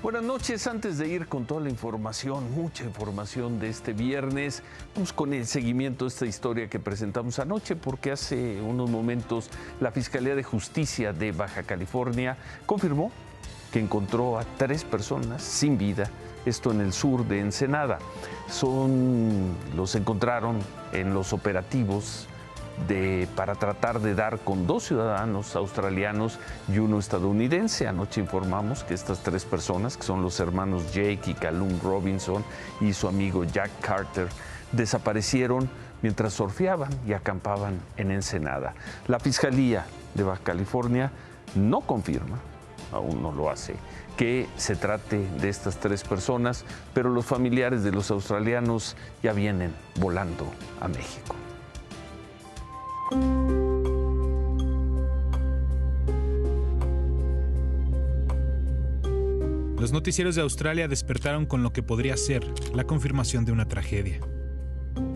Buenas noches. Antes de ir con toda la información, mucha información de este viernes, vamos con el seguimiento de esta historia que presentamos anoche, porque hace unos momentos la Fiscalía de Justicia de Baja California confirmó que encontró a 3 personas sin vida, esto en el sur de Ensenada. Los encontraron en los operativos para tratar de dar con 2 ciudadanos australianos y 1 estadounidense. Anoche informamos que estas 3 personas, que son los hermanos Jake y Callum Robinson y su amigo Jack Carter, desaparecieron mientras surfeaban y acampaban en Ensenada. La Fiscalía de Baja California no confirma, aún no lo hace, que se trate de estas 3 personas, pero los familiares de los australianos ya vienen volando a México. Los noticieros de Australia despertaron con lo que podría ser la confirmación de una tragedia.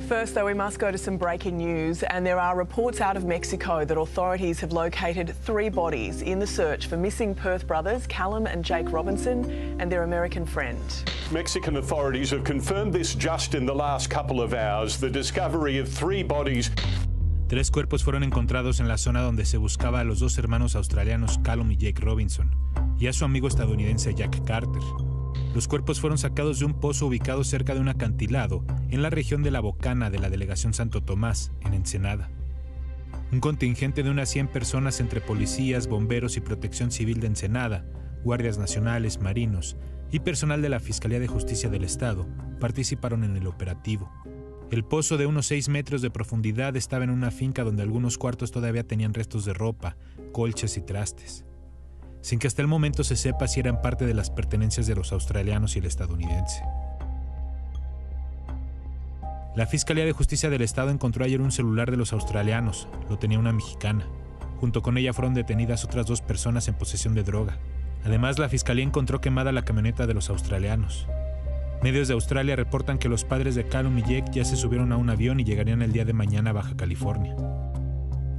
First, though, we must go to some breaking news, and there are reports out of Mexico that authorities have located 3 bodies in the search for missing Perth brothers Callum and Jake Robinson and their American friend. Mexican authorities have confirmed this just in the last couple of hours, the discovery of 3 bodies. 3 cuerpos fueron encontrados en la zona donde se buscaba a los 2 hermanos australianos Callum y Jake Robinson y a su amigo estadounidense Jack Carter. Los cuerpos fueron sacados de un pozo ubicado cerca de un acantilado en la región de La Bocana de la delegación Santo Tomás, en Ensenada. Un contingente de unas 100 personas entre policías, bomberos y protección civil de Ensenada, guardias nacionales, marinos y personal de la Fiscalía de Justicia del Estado participaron en el operativo. El pozo, de unos 6 metros de profundidad, estaba en una finca donde algunos cuartos todavía tenían restos de ropa, colchas y trastes, sin que hasta el momento se sepa si eran parte de las pertenencias de los australianos y el estadounidense. La Fiscalía de Justicia del Estado encontró ayer un celular de los australianos, lo tenía una mexicana. Junto con ella fueron detenidas otras 2 personas en posesión de droga. Además, la Fiscalía encontró quemada la camioneta de los australianos. Medios de Australia reportan que los padres de Callum y Jake ya se subieron a un avión y llegarían el día de mañana a Baja California.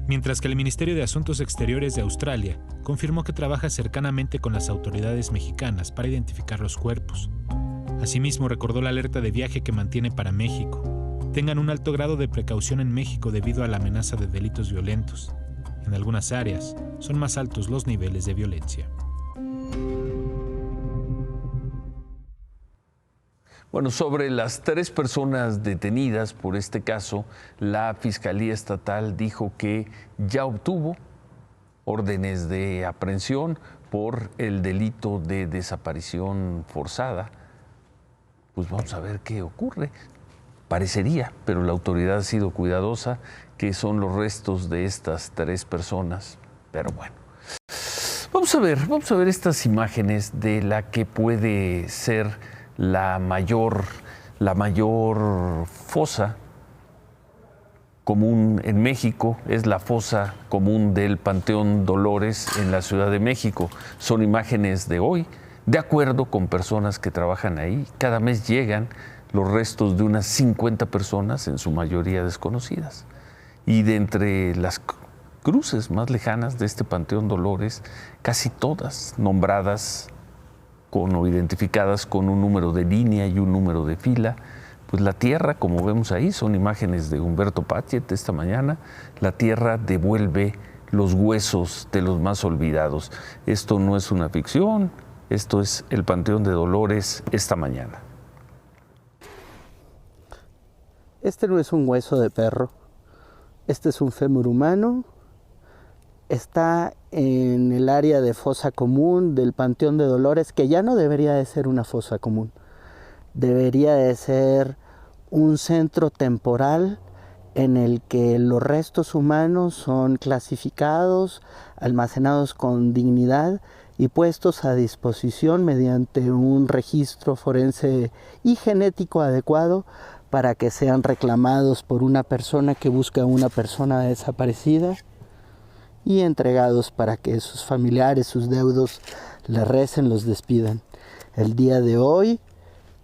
Mientras que el Ministerio de Asuntos Exteriores de Australia confirmó que trabaja cercanamente con las autoridades mexicanas para identificar los cuerpos. Asimismo, recordó la alerta de viaje que mantiene para México. Tengan un alto grado de precaución en México debido a la amenaza de delitos violentos. En algunas áreas son más altos los niveles de violencia. Bueno, sobre las 3 personas detenidas por este caso, la Fiscalía Estatal dijo que ya obtuvo órdenes de aprehensión por el delito de desaparición forzada. Pues vamos a ver qué ocurre. Parecería, pero la autoridad ha sido cuidadosa, que son los restos de estas 3 personas. Pero bueno, vamos a ver estas imágenes de la que puede ser la mayor fosa común en México. Es la fosa común del Panteón Dolores en la Ciudad de México. Son imágenes de hoy, de acuerdo con personas que trabajan ahí. Cada mes llegan los restos de unas 50 personas, en su mayoría desconocidas. Y de entre las cruces más lejanas de este Panteón Dolores, casi todas nombradas o identificadas con un número de línea y un número de fila. Pues la tierra, como vemos ahí, son imágenes de Humberto Pachet esta mañana, la tierra devuelve los huesos de los más olvidados. Esto no es una ficción, esto es el Panteón de Dolores esta mañana. Este no es un hueso de perro, este es un fémur humano. Está en el área de fosa común del Panteón de Dolores, que ya no debería de ser una fosa común. Debería de ser un centro temporal en el que los restos humanos son clasificados, almacenados con dignidad y puestos a disposición mediante un registro forense y genético adecuado para que sean reclamados por una persona que busca a una persona desaparecida y entregados para que sus familiares, sus deudos, les recen, los despidan. El día de hoy,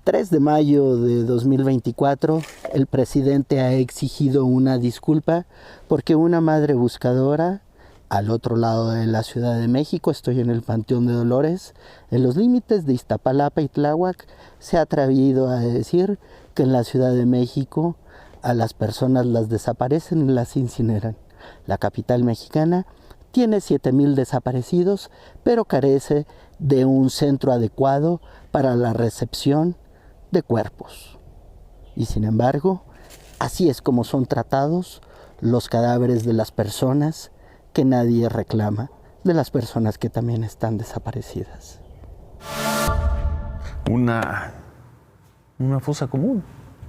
3 de mayo de 2024, el presidente ha exigido una disculpa porque una madre buscadora al otro lado de la Ciudad de México, estoy en el Panteón de Dolores. En los límites de Iztapalapa y Tláhuac se ha atrevido a decir que en la Ciudad de México a las personas las desaparecen y las incineran. La capital mexicana tiene 7,000 desaparecidos, pero carece de un centro adecuado para la recepción de cuerpos. Y sin embargo, así es como son tratados los cadáveres de las personas que nadie reclama, de las personas que también están desaparecidas. Una fosa común.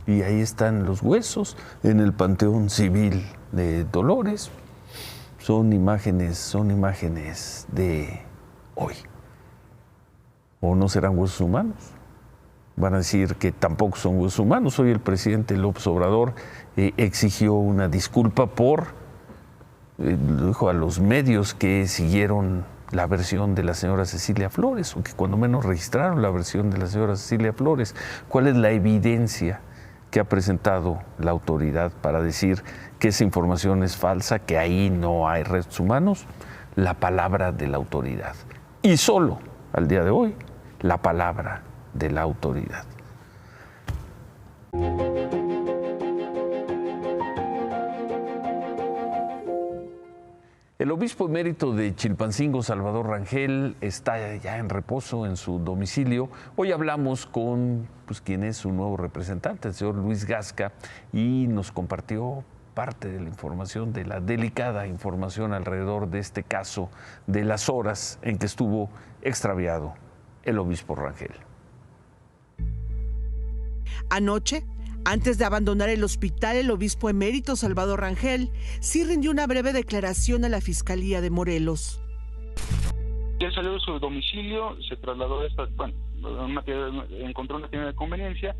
Y ahí están los huesos en el Panteón Civil de Dolores. Son imágenes de hoy. ¿O no serán huesos humanos? Van a decir que tampoco son huesos humanos. Hoy el presidente López Obrador exigió una disculpa dijo a los medios que siguieron la versión de la señora Cecilia Flores, o que cuando menos registraron la versión de la señora Cecilia Flores. ¿Cuál es la evidencia que ha presentado la autoridad para decir que esa información es falsa, que ahí no hay restos humanos? La palabra de la autoridad. Y solo, al día de hoy, la palabra de la autoridad. El obispo emérito de Chilpancingo, Salvador Rangel, está ya en reposo en su domicilio. Hoy hablamos con quien es su nuevo representante, el señor Luis Gasca, y nos compartió parte de la información, de la delicada información alrededor de este caso, de las horas en que estuvo extraviado el obispo Rangel. Anoche, antes de abandonar el hospital, el obispo emérito Salvador Rangel sí rindió una breve declaración a la Fiscalía de Morelos. Él salió de su domicilio, se trasladó encontró una tienda de conveniencia,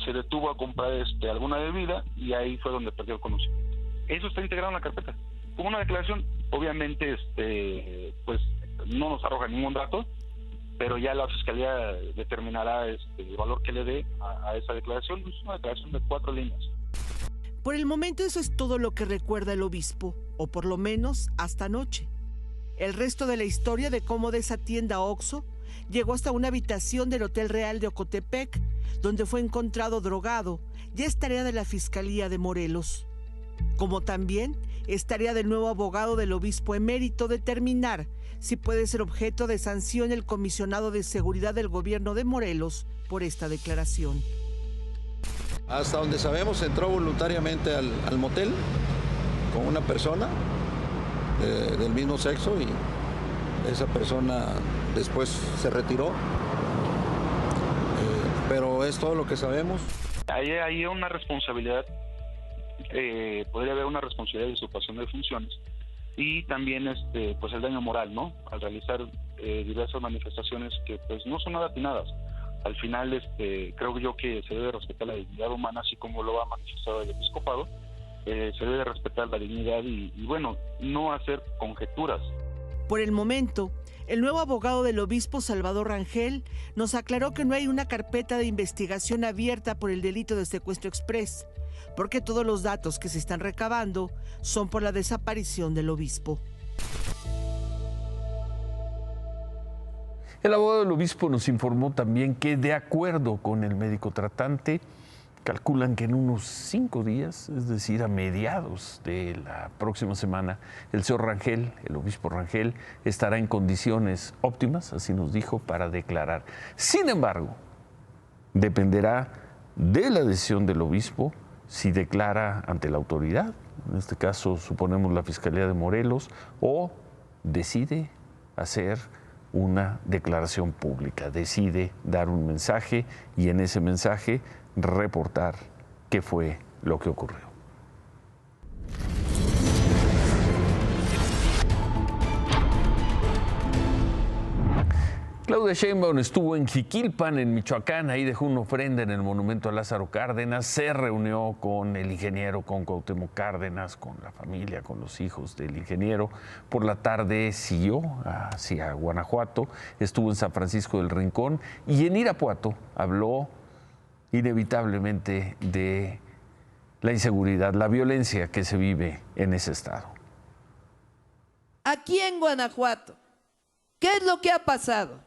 se detuvo a comprar alguna bebida y ahí fue donde perdió el conocimiento. Eso está integrado en la carpeta. Como una declaración, obviamente, pues no nos arroja ningún dato, pero ya la Fiscalía determinará el valor que le dé a esa declaración. Es una declaración de 4 líneas. Por el momento eso es todo lo que recuerda el obispo, o por lo menos hasta anoche. El resto de la historia de cómo de esa tienda Oxxo llegó hasta una habitación del Hotel Real de Ocotepec, donde fue encontrado drogado, ya es tarea de la Fiscalía de Morelos. Como también es tarea del nuevo abogado del obispo emérito determinar si puede ser objeto de sanción el comisionado de seguridad del gobierno de Morelos por esta declaración. Hasta donde sabemos, entró voluntariamente al motel con una persona del mismo sexo y esa persona después se retiró, pero es todo lo que sabemos. Hay una responsabilidad, podría haber una responsabilidad de usurpación de funciones y también pues el daño moral, ¿no? Al realizar diversas manifestaciones que pues no son nada atinadas. Al final creo yo que se debe respetar la dignidad humana, así como lo ha manifestado el episcopado. Se debe respetar la dignidad y bueno, no hacer conjeturas. Por el momento, el nuevo abogado del obispo Salvador Rangel nos aclaró que no hay una carpeta de investigación abierta por el delito de secuestro exprés, porque todos los datos que se están recabando son por la desaparición del obispo. El abogado del obispo nos informó también que, de acuerdo con el médico tratante, calculan que en unos 5 días, es decir, a mediados de la próxima semana, el señor Rangel, el obispo Rangel, estará en condiciones óptimas, así nos dijo, para declarar. Sin embargo, dependerá de la decisión del obispo si declara ante la autoridad, en este caso suponemos la Fiscalía de Morelos, o decide hacer una declaración pública, decide dar un mensaje y en ese mensaje reportar qué fue lo que ocurrió. Claudia Sheinbaum estuvo en Jiquilpan, en Michoacán, ahí dejó una ofrenda en el monumento a Lázaro Cárdenas, se reunió con el ingeniero, con Cuauhtémoc Cárdenas, con la familia, con los hijos del ingeniero. Por la tarde siguió hacia Guanajuato, estuvo en San Francisco del Rincón y en Irapuato habló inevitablemente de la inseguridad, la violencia que se vive en ese estado. Aquí en Guanajuato, ¿qué es lo que ha pasado?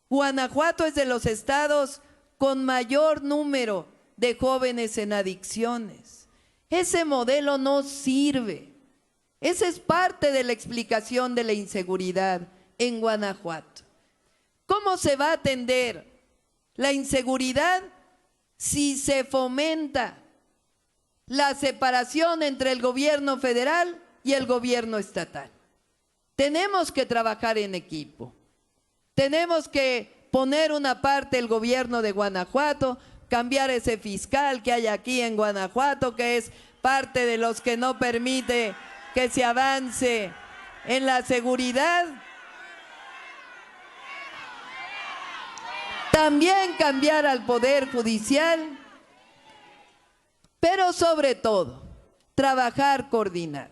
Guanajuato es de los estados con mayor número de jóvenes en adicciones. Ese modelo no sirve. Esa es parte de la explicación de la inseguridad en Guanajuato. ¿Cómo se va a atender la inseguridad si se fomenta la separación entre el gobierno federal y el gobierno estatal? Tenemos que trabajar en equipo. Tenemos que poner una parte el gobierno de Guanajuato, cambiar ese fiscal que hay aquí en Guanajuato, que es parte de los que no permite que se avance en la seguridad. También cambiar al Poder Judicial, pero sobre todo, trabajar coordinados.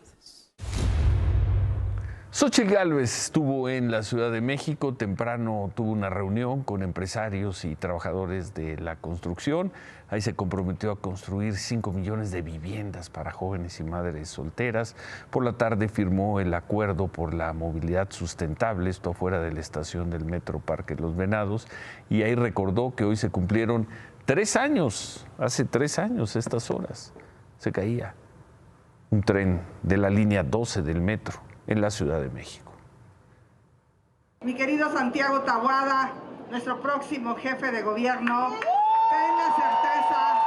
Xóchitl Gálvez estuvo en la Ciudad de México, temprano tuvo una reunión con empresarios y trabajadores de la construcción. Ahí se comprometió a construir 5 millones de viviendas para jóvenes y madres solteras. Por la tarde firmó el acuerdo por la movilidad sustentable, esto afuera de la estación del Metro Parque Los Venados, y ahí recordó que hoy se cumplieron 3 años, hace 3 años estas horas, se caía un tren de la línea 12 del metro en la Ciudad de México. Mi querido Santiago Taboada, nuestro próximo jefe de gobierno, ten la certeza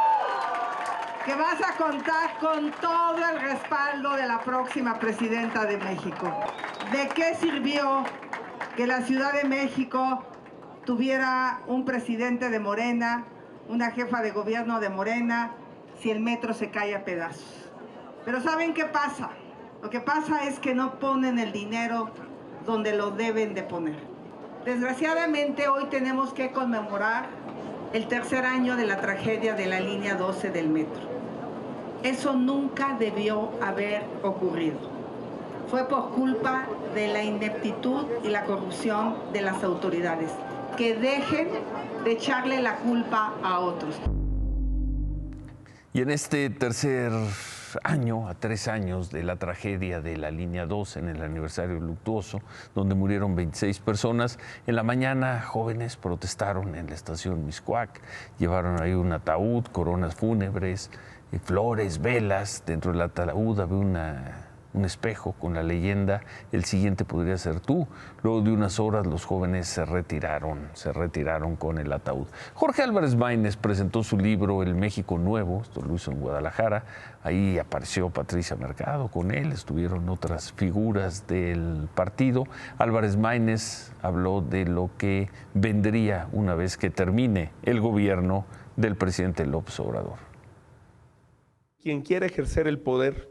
que vas a contar con todo el respaldo de la próxima presidenta de México. ¿De qué sirvió que la Ciudad de México tuviera un presidente de Morena, una jefa de gobierno de Morena, si el metro se cae a pedazos? Pero ¿saben qué pasa? Lo que pasa es que no ponen el dinero donde lo deben de poner. Desgraciadamente hoy tenemos que conmemorar el 3er año de la tragedia de la línea 12 del metro. Eso nunca debió haber ocurrido. Fue por culpa de la ineptitud y la corrupción de las autoridades. Que dejen de echarle la culpa a otros. Y en este tercer año, a 3 años de la tragedia de la línea 12, en el aniversario luctuoso, donde murieron 26 personas, en la mañana jóvenes protestaron en la estación Mixcoac, llevaron ahí un ataúd, coronas fúnebres, flores, velas. Dentro del ataúd había un espejo con la leyenda: el siguiente podría ser tú. Luego de unas horas los jóvenes se retiraron con el ataúd. Jorge Álvarez Maínez presentó su libro El México Nuevo, esto lo hizo en Guadalajara. Ahí apareció Patricia Mercado con él, estuvieron otras figuras del partido. Álvarez Maínez habló de lo que vendría una vez que termine el gobierno del presidente López Obrador. Quien quiera ejercer el poder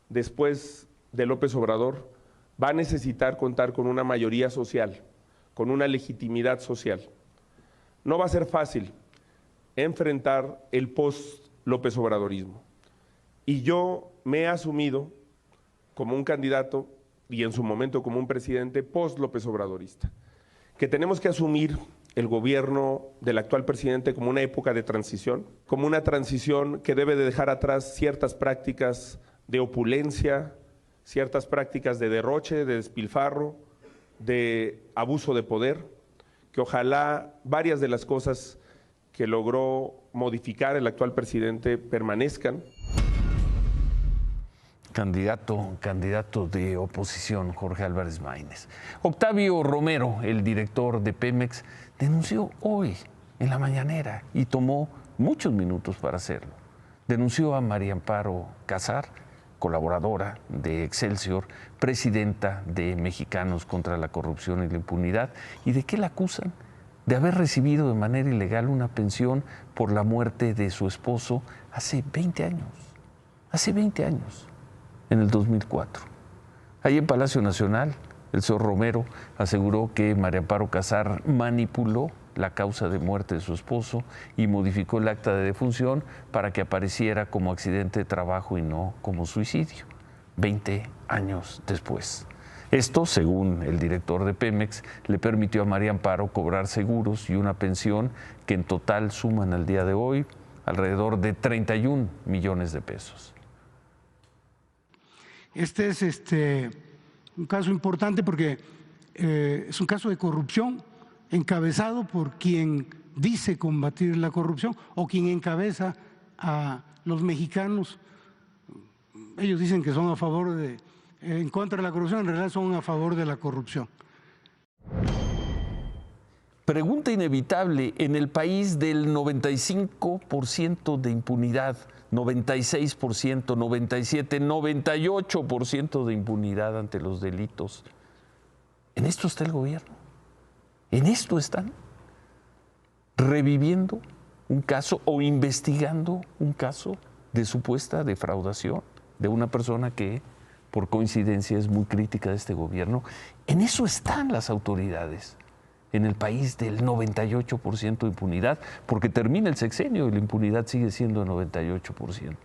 después de López Obrador va a necesitar contar con una mayoría social, con una legitimidad social. No va a ser fácil enfrentar el post-López Obradorismo. Y yo me he asumido como un candidato y en su momento como un presidente post-López Obradorista, que tenemos que asumir el gobierno del actual presidente como una época de transición, como una transición que debe de dejar atrás ciertas prácticas de opulencia, ciertas prácticas de derroche, de despilfarro, de abuso de poder, que ojalá varias de las cosas que logró modificar el actual presidente permanezcan. Candidato de oposición, Jorge Álvarez Maínez. Octavio Romero, el director de Pemex, denunció hoy en la mañanera y tomó muchos minutos para hacerlo. Denunció a María Amparo Casar, colaboradora de Excelsior, presidenta de Mexicanos contra la Corrupción y la Impunidad. ¿Y de qué la acusan? De haber recibido de manera ilegal una pensión por la muerte de su esposo hace 20 años. Hace 20 años, en el 2004. Ahí en Palacio Nacional, el señor Romero aseguró que María Amparo Casar manipuló la causa de muerte de su esposo y modificó el acta de defunción para que apareciera como accidente de trabajo y no como suicidio, 20 años después. Esto, según el director de Pemex, le permitió a María Amparo cobrar seguros y una pensión que en total suman al día de hoy alrededor de 31 millones de pesos. Este es un caso importante porque es un caso de corrupción encabezado por quien dice combatir la corrupción o quien encabeza a los mexicanos. Ellos dicen que son a favor en contra de la corrupción, en realidad son a favor de la corrupción. Pregunta inevitable, en el país del 95% de impunidad, 96%, 97%, 98% de impunidad ante los delitos. En esto está el gobierno. En esto están reviviendo un caso o investigando un caso de supuesta defraudación de una persona que, por coincidencia, es muy crítica de este gobierno. En eso están las autoridades. En el país del 98% de impunidad, porque termina el sexenio y la impunidad sigue siendo el 98%.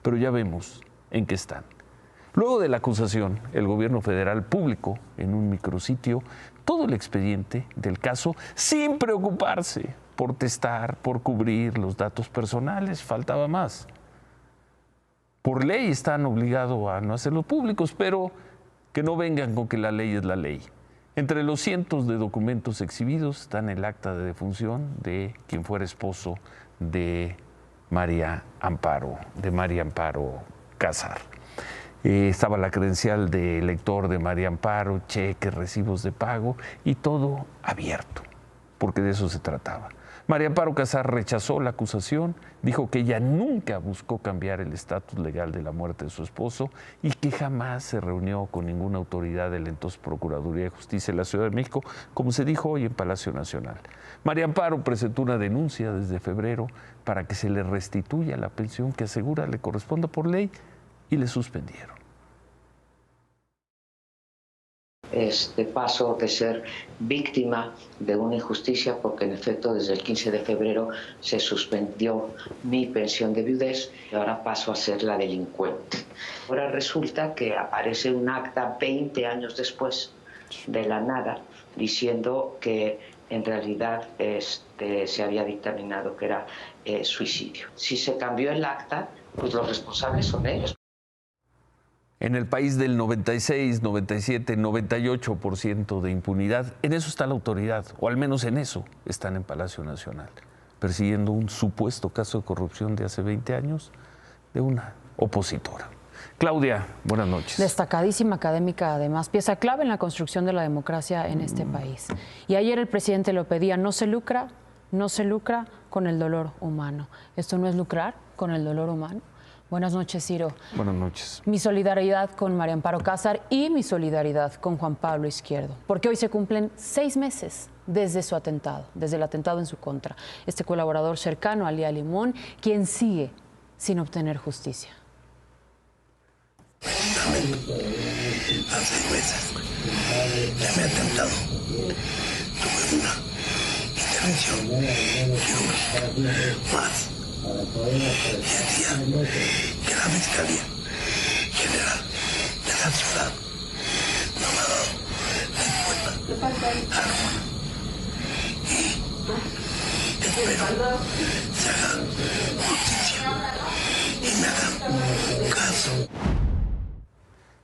Pero ya vemos en qué están. Luego de la acusación, el gobierno federal publicó en un micrositio todo el expediente del caso sin preocuparse por testar, por cubrir los datos personales, faltaba más. Por ley están obligados a no hacerlos públicos, pero que no vengan con que la ley es la ley. Entre los cientos de documentos exhibidos están el acta de defunción de quien fuera esposo de María Amparo Casar. Estaba la credencial de lector de María Amparo, cheques, recibos de pago y todo abierto, porque de eso se trataba. María Amparo Casar rechazó la acusación, dijo que ella nunca buscó cambiar el estatus legal de la muerte de su esposo y que jamás se reunió con ninguna autoridad de la entonces Procuraduría de Justicia de la Ciudad de México, como se dijo hoy en Palacio Nacional. María Amparo presentó una denuncia desde febrero para que se le restituya la pensión que asegura le corresponde por ley y le suspendieron. Paso de ser víctima de una injusticia porque en efecto desde el 15 de febrero se suspendió mi pensión de viudez y ahora paso a ser la delincuente. Ahora resulta que aparece un acta 20 años después de la nada diciendo que en realidad se había dictaminado que era suicidio. Si se cambió el acta, pues los responsables son ellos. En el país del 96, 97, 98% de impunidad, en eso está la autoridad, o al menos en eso están en Palacio Nacional, persiguiendo un supuesto caso de corrupción de hace 20 años de una opositora. Claudia, buenas noches. Destacadísima académica, además, pieza clave en la construcción de la democracia en este país. Y ayer el presidente lo pedía, no se lucra con el dolor humano. ¿Esto no es lucrar con el dolor humano? Buenas noches, Ciro. Buenas noches. Mi solidaridad con María Amparo Casar y mi solidaridad con Juan Pablo Izquierdo, porque hoy se cumplen 6 meses desde su atentado, desde el atentado en su contra. Este colaborador cercano a Lía Limón, quien sigue sin obtener justicia. Hace 6 meses ya me ha atentado. Tuve una intervención quirúrgica más. Y decía que la Fiscalía General de la ciudad no me ha dado respuesta alguna. Y espero se haga justicia y me hagan caso.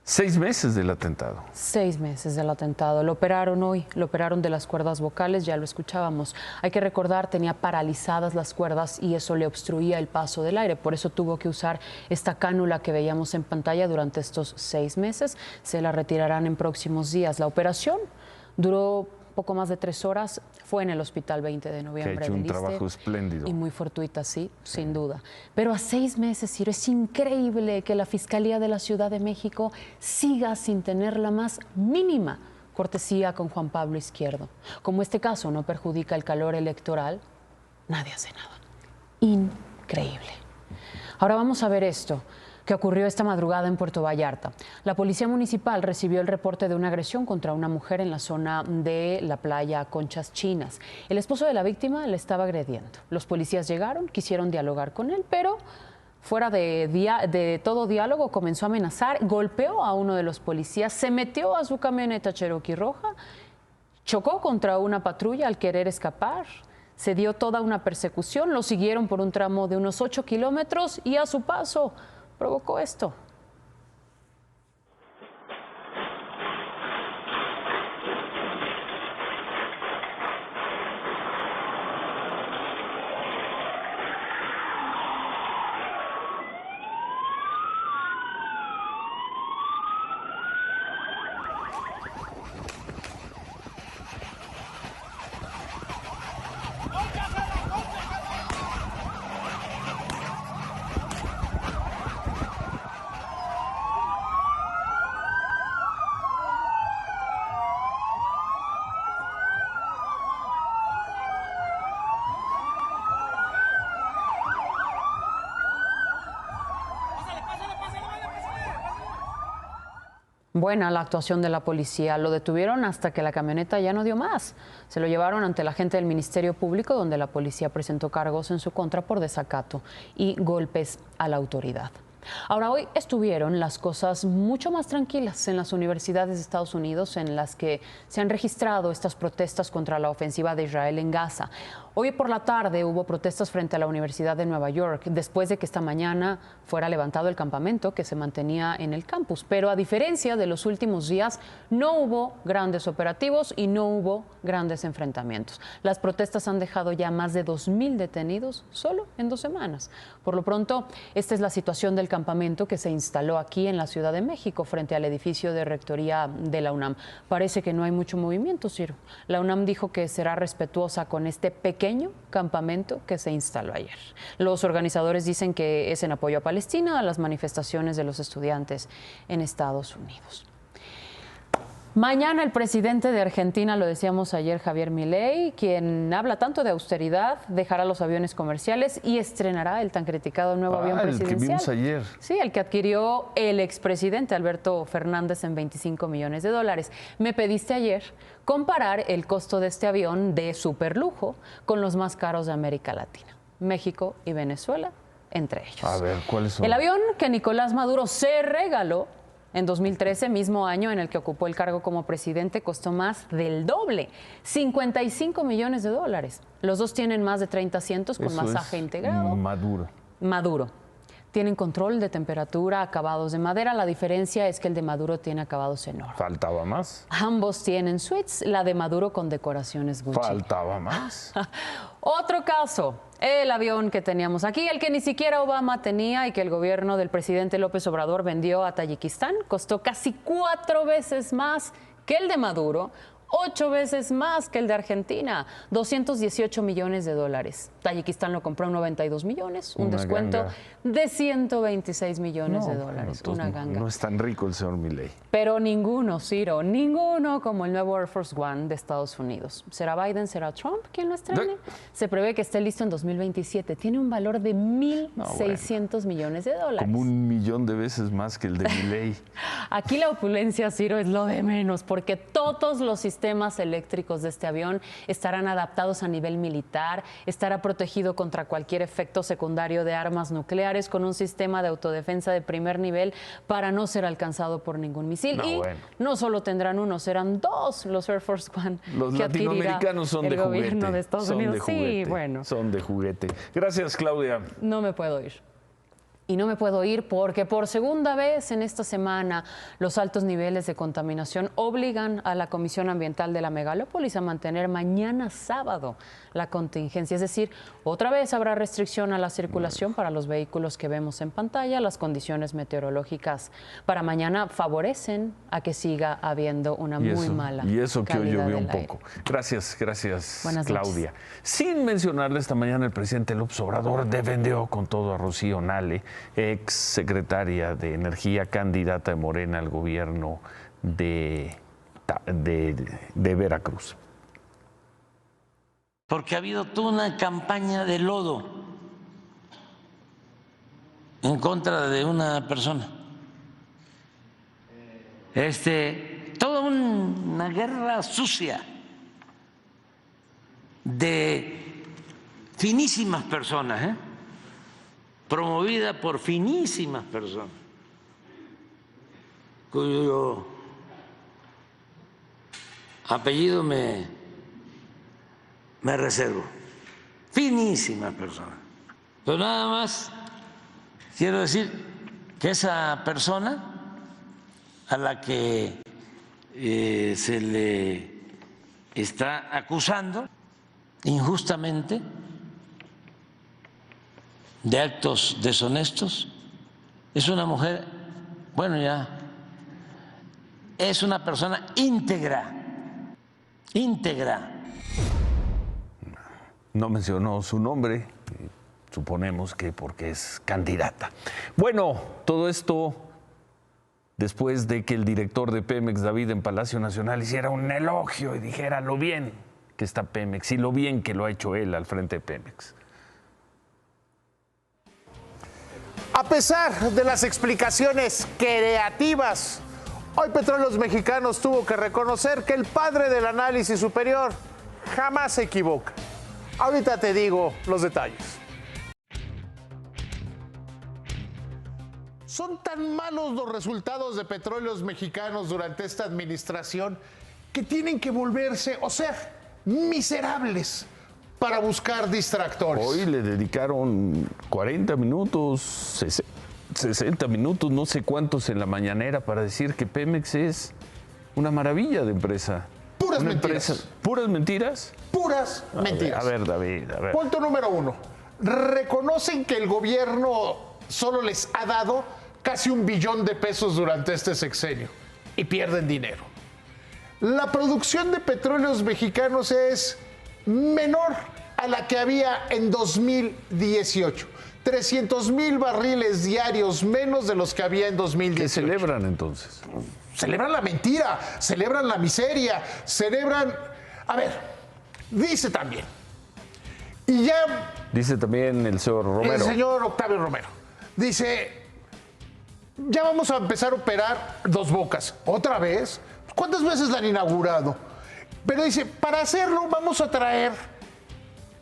6 meses del atentado. 6 meses del atentado. Lo operaron hoy, lo operaron de las cuerdas vocales, ya lo escuchábamos. Hay que recordar, tenía paralizadas las cuerdas y eso le obstruía el paso del aire. Por eso tuvo que usar esta cánula que veíamos en pantalla durante estos 6 meses. Se la retirarán en próximos días. La operación duró poco más de 3 horas, fue en el hospital 20 de noviembre. Que ha hecho un trabajo espléndido. Y muy fortuita, sí, sin duda. Pero a 6 meses, Ciro, es increíble que la Fiscalía de la Ciudad de México siga sin tener la más mínima cortesía con Juan Pablo Izquierdo. Como este caso no perjudica el calor electoral, nadie hace nada. Increíble. Ahora vamos a ver esto que ocurrió esta madrugada en Puerto Vallarta. La Policía Municipal recibió el reporte de una agresión contra una mujer en la zona de la playa Conchas Chinas. El esposo de la víctima le estaba agrediendo. Los policías llegaron, quisieron dialogar con él, pero fuera de todo diálogo comenzó a amenazar, golpeó a uno de los policías, se metió a su camioneta Cherokee roja, chocó contra una patrulla al querer escapar. Se dio toda una persecución, lo siguieron por un tramo de unos 8 kilómetros y a su paso provocó esto. Buena la actuación de la policía. Lo detuvieron hasta que la camioneta ya no dio más. Se lo llevaron ante el agente del Ministerio Público, donde la policía presentó cargos en su contra por desacato y golpes a la autoridad. Ahora, hoy estuvieron las cosas mucho más tranquilas en las universidades de Estados Unidos, en las que se han registrado estas protestas contra la ofensiva de Israel en Gaza. Hoy por la tarde hubo protestas frente a la Universidad de Nueva York, después de que esta mañana fuera levantado el campamento que se mantenía en el campus. Pero a diferencia de los últimos días, no hubo grandes operativos y no hubo grandes enfrentamientos. Las protestas han dejado ya más de 2,000 detenidos solo en 2 semanas. Por lo pronto, esta es la situación del campamento que se instaló aquí en la Ciudad de México, frente al edificio de rectoría de la UNAM. Parece que no hay mucho movimiento, Ciro. La UNAM dijo que será respetuosa con este pequeño campamento que se instaló ayer. Los organizadores dicen que es en apoyo a Palestina, a las manifestaciones de los estudiantes en Estados Unidos. Mañana el presidente de Argentina, lo decíamos ayer, Javier Milei, quien habla tanto de austeridad, dejará los aviones comerciales y estrenará el tan criticado nuevo avión presidencial. El que vimos ayer. Sí, el que adquirió el expresidente Alberto Fernández en $25 millones. Me pediste ayer comparar el costo de este avión de superlujo con los más caros de América Latina, México y Venezuela, entre ellos. A ver, ¿cuáles son? El avión que Nicolás Maduro se regaló en 2013, mismo año en el que ocupó el cargo como presidente, costó más del doble, $55 millones. Los dos tienen más de 30 asientos con masaje integrado. Maduro. Tienen control de temperatura, acabados de madera. La diferencia es que el de Maduro tiene acabados en oro. ¿Faltaba más? Ambos tienen suites, la de Maduro con decoraciones Gucci. ¿Faltaba más? Otro caso, el avión que teníamos aquí, el que ni siquiera Obama tenía y que el gobierno del presidente López Obrador vendió a Tayikistán, costó casi 4 veces más que el de Maduro, 8 veces más que el de Argentina, $218 millones. Tayikistán lo compró en 92 millones, un descuento de $126 millones. Una ganga. No es tan rico el señor Milei. Pero ninguno, Ciro, ninguno como el nuevo Air Force One de Estados Unidos. ¿Será Biden, será Trump quien lo estrene? Se prevé que esté listo en 2027. Tiene un valor de $1,600 millones. Como 1,000,000 de veces más que el de Milei. Aquí la opulencia, Ciro, es lo de menos, porque todos los sistemas eléctricos de este avión estarán adaptados a nivel militar, estará protegido contra cualquier efecto secundario de armas nucleares, con un sistema de autodefensa de primer nivel para no ser alcanzado por ningún misil. No solo tendrán uno, serán 2 los Air Force One. Los latinoamericanos son de gobierno de Estados Unidos. Sí, bueno. Son de juguete. Gracias, Claudia. No me puedo ir. Y no me puedo ir porque por segunda vez en esta semana los altos niveles de contaminación obligan a la Comisión Ambiental de la Megalópolis a mantener mañana sábado la contingencia. Es decir, otra vez habrá restricción a la circulación para los vehículos que vemos en pantalla. Las condiciones meteorológicas para mañana favorecen a que siga habiendo una muy mala Y eso que hoy llovió un aire. poco. Gracias, Buenas Claudia. noches. Sin mencionarle, esta mañana el presidente López Obrador defendió con todo a Rocío Nale, ex secretaria de Energía, candidata de Morena al gobierno de Veracruz. Porque ha habido toda una campaña de lodo en contra de una persona. Toda una guerra sucia de finísimas personas, promovida por finísimas personas, cuyo apellido me reservo. Finísimas personas. Pero nada más quiero decir que esa persona a la que se le está acusando injustamente de actos deshonestos, es una mujer, es una persona íntegra. No mencionó su nombre, suponemos que porque es candidata. Bueno, todo esto después de que el director de Pemex, David, en Palacio Nacional, hiciera un elogio y dijera lo bien que está Pemex y lo bien que lo ha hecho él al frente de Pemex. A pesar de las explicaciones creativas Hoy Petróleos Mexicanos tuvo que reconocer que el padre del análisis superior jamás se equivoca. Ahorita te digo los detalles. Son tan malos los resultados de Petróleos Mexicanos durante esta administración que tienen que volverse, o sea, miserables para buscar distractores. Hoy le dedicaron 40 minutos, 60 minutos, no sé cuántos en la mañanera para decir que Pemex es una maravilla de empresa. Puras mentiras. ¿Puras mentiras? Puras mentiras. A ver, David, a ver. Punto número 1. Reconocen que el gobierno solo les ha dado casi $1 billón de pesos durante este sexenio y pierden dinero. La producción de Petróleos Mexicanos es menor a la que había en 2018. 300,000 barriles diarios menos de los que había en 2018. ¿Qué celebran entonces? Celebran la mentira, celebran la miseria, celebran... A ver, dice también. Y ya... Dice también el señor Romero. El señor Octavio Romero. Dice, ya vamos a empezar a operar Dos Bocas. ¿Otra vez? ¿Cuántas veces la han inaugurado? Pero dice, para hacerlo vamos a traer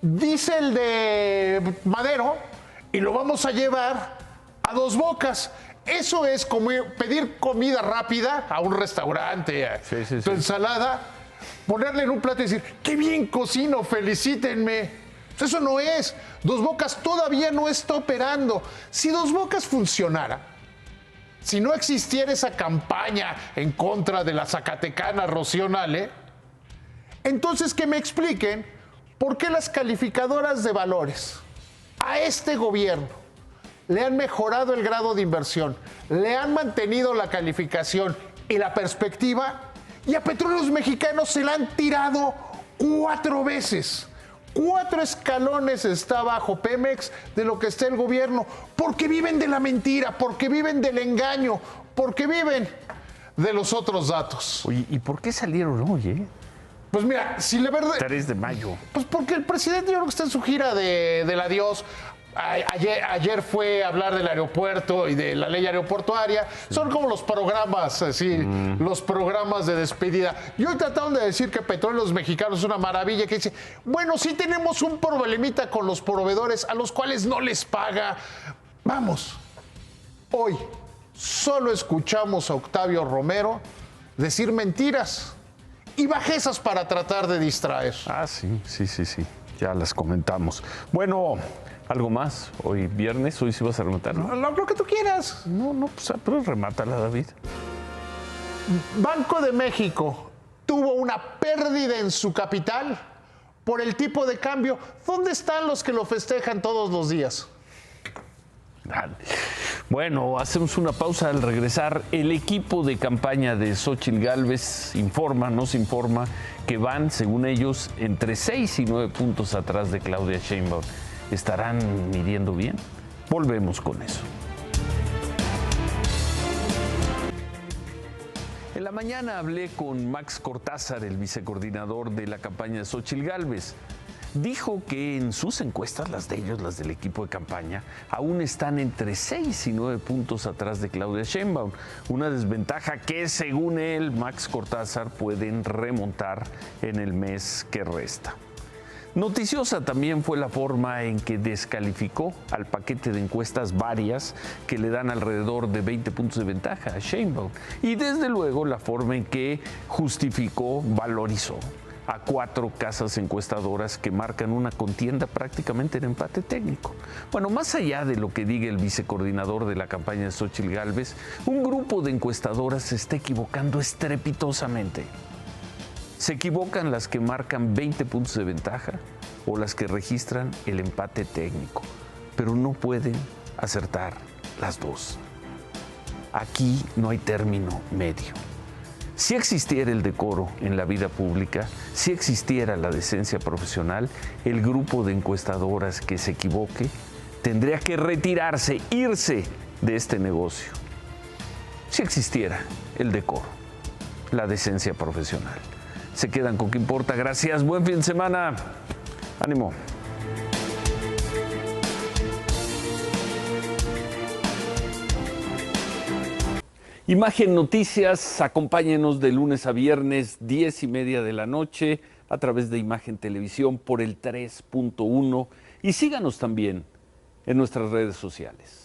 diésel de Madero y lo vamos a llevar a Dos Bocas. Eso es como pedir comida rápida a un restaurante, tu ensalada, ponerle en un plato y decir, ¡qué bien cocino, felicítenme! Eso no es. Dos Bocas todavía no está operando. Si Dos Bocas funcionara, si no existiera esa campaña en contra de la zacatecana Rocío Nale, entonces que me expliquen por qué las calificadoras de valores a este gobierno le han mejorado el grado de inversión, le han mantenido la calificación y la perspectiva, y a Petróleos Mexicanos se la han tirado 4 veces. 4 escalones está bajo Pemex de lo que está el gobierno, porque viven de la mentira, porque viven del engaño, porque viven de los otros datos. Oye, ¿y por qué salieron hoy, Pues mira, si la verdad... 3 de mayo. Pues porque el presidente yo creo que está en su gira del adiós. Ayer fue a hablar del aeropuerto y de la ley aeroportuaria. Son como los programas, así, los programas de despedida. Y hoy trataron de decir que Petróleos Mexicanos es una maravilla, que dice, bueno, sí tenemos un problemita con los proveedores a los cuales no les paga. Vamos, hoy solo escuchamos a Octavio Romero decir mentiras y bajezas para tratar de distraer. Ah, sí. Ya las comentamos. Bueno, ¿algo más? Hoy viernes, hoy sí vas a rematar, ¿no? Lo que tú quieras. No, pues, pero remátala, David. Banco de México tuvo una pérdida en su capital por el tipo de cambio. ¿Dónde están los que lo festejan todos los días? Dale. Bueno, hacemos una pausa. Al regresar. El equipo de campaña de Xóchitl Gálvez nos informa que van, según ellos, entre 6 y 9 puntos atrás de Claudia Sheinbaum. ¿Estarán midiendo bien? Volvemos con eso. En la mañana hablé con Max Cortázar, el vicecoordinador de la campaña de Xóchitl Gálvez. Dijo que en sus encuestas, las de ellos, las del equipo de campaña, aún están entre 6 y 9 puntos atrás de Claudia Sheinbaum. Una desventaja que, según él, Max Cortázar, pueden remontar en el mes que resta. Noticiosa también fue la forma en que descalificó al paquete de encuestas varias que le dan alrededor de 20 puntos de ventaja a Sheinbaum. Y desde luego la forma en que justificó, valorizó a 4 casas encuestadoras que marcan una contienda prácticamente en empate técnico. Bueno, más allá de lo que diga el vicecoordinador de la campaña de Xóchitl Gálvez, un grupo de encuestadoras se está equivocando estrepitosamente. Se equivocan las que marcan 20 puntos de ventaja o las que registran el empate técnico, pero no pueden acertar las dos. Aquí no hay término medio. Si existiera el decoro en la vida pública, si existiera la decencia profesional, el grupo de encuestadoras que se equivoque tendría que retirarse, irse de este negocio. Si existiera el decoro, la decencia profesional. Se quedan con ¿Qué importa? Gracias, buen fin de semana. Ánimo. Imagen Noticias, acompáñenos de lunes a viernes, 10:30 de la noche, a través de Imagen Televisión por el 3.1 y síganos también en nuestras redes sociales.